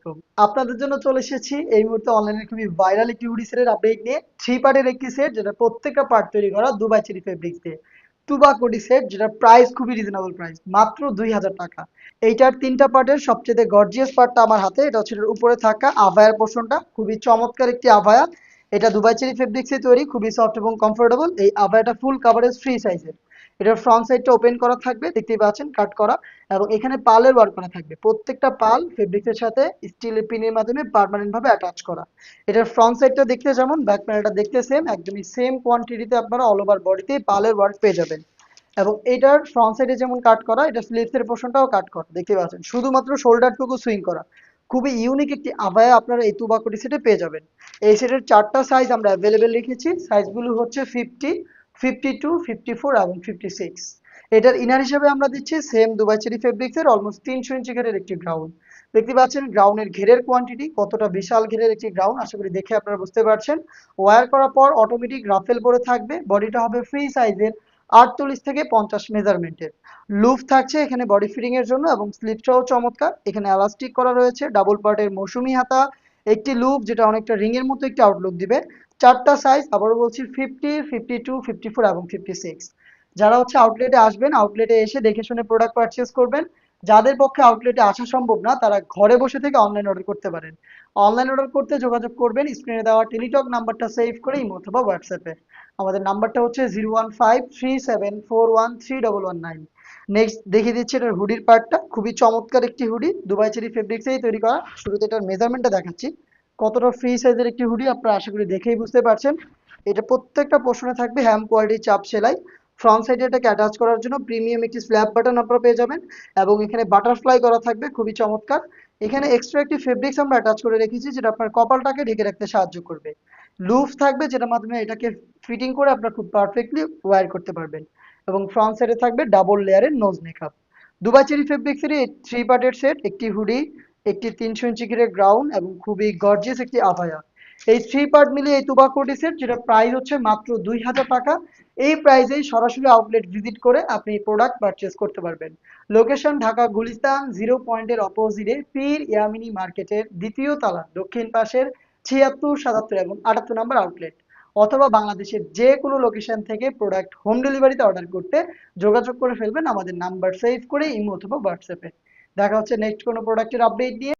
আলাইকুম। আপনাদের জন্য চলে এসেছি এই মুহূর্তে অনলাইনে খুবই ভাইরাল একটি হুডি সেটের আপডেট নিয়ে। 3 পার্টের একটি সেট যেটা প্রত্যেকটা পার্ট তৈরি করা দুবাই চেরি ফেব্রিক্স দিয়ে। তুবা কোটি সেট যেটা প্রাইস খুবই রিজনেবল প্রাইস, মাত্র 2000 টাকা। এইটার 3টা পার্টের সবচেয়ে গর্জিয়াস পার্টটা আমার হাতে, এটা হচ্ছে এটার উপরে থাকা আভায়ার পোর্শনটা, খুবই চমৎকার একটি আভায়া। এটা দুবাই চেরি ফেব্রিক্সে তৈরি, খুবই সফট এবং কমফোর্টেবল। এই আভায়াটা ফুল কাভারেজ ফ্রি সাইজের। এটার ফ্রন্ট সাইডটা ওপেন করা থাকবে, দেখতেই পাচ্ছেন কাট করা। এবং এখানে পালের ওয়ার্ক করা থাকবে, প্রত্যেকটা পাল ফেব্রিক্সের সাথে স্টিলের পিনের মাধ্যমে পার্মানেন্ট ভাবে অ্যাটাচ করা। এটার ফ্রন্ট সাইডটা দেখতে যেমন, ব্যাক প্যানেলটা দেখতে সেম, একদমই সেম কোয়ান্টিটিতে আপনারা অল ওভার বডিতে পালের ওয়ার্ক পেয়ে যাবেন। এবং এটার ফ্রন্ট সাইডে যেমন কাট করা, এটা স্লিভসের পোর্শনটাও কাট করা, দেখতে পাচ্ছেন শুধুমাত্র শোল্ডারটুকু সুইং করা। খুবই ইউনিক একটি আভায়া আপনারা এই তুবাকুটি সেটে পেয়ে যাবেন। এই সেটের 4টা সাইজ আমরা অ্যাভেলেবেল রেখেছি। সাইজগুলো হচ্ছে 50, 52, 54 এবং 56। এটার ইনার হিসেবে আমরা দিচ্ছি সেম দুবাই চেরি ফেব্রিক্সের অলমোস্ট 300 ইঞ্চি ঘেরের একটি গ্রাউন্ড। দেখতে পাচ্ছেন গ্রাউন্ডের ঘেরের কোয়ান্টিটি কতটা বিশাল ঘেরের একটি গ্রাউন্ড, আশা করি দেখে আপনারা বুঝতে পারছেন। ওয়্যার করার পর অটোমেটিক রাফেল পরে থাকবে, বডিটা হবে ফ্রি সাইজের 48 থেকে 50 মেজারমেন্টের। লুফ থাকছে এখানে বডি ফিটিং এর জন্য, এবং স্লিপটাও চমৎকার, এখানে এলাস্টিক করা রয়েছে, ডাবল পার্টের মৌসুমি হাতা, একটি লুপ যেটা অনেকটা রিং এর মতো একটি আউটলুক দিবে। 4টা সাইজ আবারও বলছি, 50, 52, 54 এবং 56। যারা হচ্ছে আউটলেটে আসবেন, আউটলেটে এসে দেখে শুনে প্রোডাক্ট পারচেজ করবেন। যাদের পক্ষে আউটলেটে আসা সম্ভব না, তারা ঘরে বসে থেকে অনলাইন অর্ডার করতে পারেন। অনলাইন অর্ডার করতে যোগাযোগ করবেন স্ক্রিনে দেওয়া টেলিটক নাম্বারটা সেভ করে ইমো অথবা হোয়াটসঅ্যাপে। আমাদের নাম্বারটা হচ্ছে 01537413119। নেক্সট দেখিয়ে দিচ্ছি এটার হুডির পার্টটা, খুবই চমৎকার একটি হুডি, দুবাই চেরি ফেব্রিক্সেই তৈরি করা। শুরুতে এটার মেজারমেন্টটা দেখাচ্ছি, কতটা ফ্রি সাইজের একটি হুডি আপনারা আশা করি দেখেই বুঝতে পারছেন। এটা প্রত্যেকটা পোর্শনে থাকবে হ্যাম কোয়ালিটির চাপ সেলাই। ফ্রন্ট সাইডে এটাকে অ্যাটাচ করার জন্য প্রিমিয়াম একটি স্ল্যাব বাটন আপনারা পেয়ে যাবেন, এবং এখানে বাটারফ্লাই করা থাকবে, খুবই চমৎকার। এখানে এক্সট্রা একটি ফেব্রিক্স আমরা অ্যাটাচ করে রেখেছি, যেটা আপনার কপালটাকে ঢেকে রাখতে সাহায্য করবে। লুফ থাকবে, যেটার মাধ্যমে এটাকে ফিটিং করে আপনারা খুব পারফেক্টলি ওয়্যার করতে পারবেন। এবং ফ্রন্ট সাইডে থাকবে ডাবল লেয়ারের নোজ মেকআপ। দুবাই চেরি ফেব্রিক্সের এই 3 পার্টের সেট, একটি হুডি, একটি 300 ইঞ্চি ঘিরের গ্রাউন্ড, এবং খুবই গর্জিয়াস একটি আভায়া। এই 3 পার্ট মিলিয়ে এই তুবা কোটি সেট, যেটা প্রাইস হচ্ছে মাত্র 2000 টাকা। এই প্রাইসেই সরাসরি আউটলেট ভিজিট করে আপনি প্রোডাক্ট পারচেজ করতে পারবেন। লোকেশন ঢাকা গুলিস্তান 0 পয়েন্টের অপোজিটে পীর ইয়ামিনী মার্কেটের দ্বিতীয় তলা, দক্ষিণ পাশের 76, 77 এবং 78 নম্বর আউটলেট। অথবা বাংলাদেশের যে কোনো লোকেশন থেকে প্রোডাক্ট হোম ডেলিভারিতে অর্ডার করতে যোগাযোগ করে ফেলবেন আমাদের নাম্বার সেভ করে ইমো অথবা হোয়াটসঅ্যাপে। দেখা হচ্ছে নেক্সট কোনো প্রোডাক্টের আপডেট নিয়ে।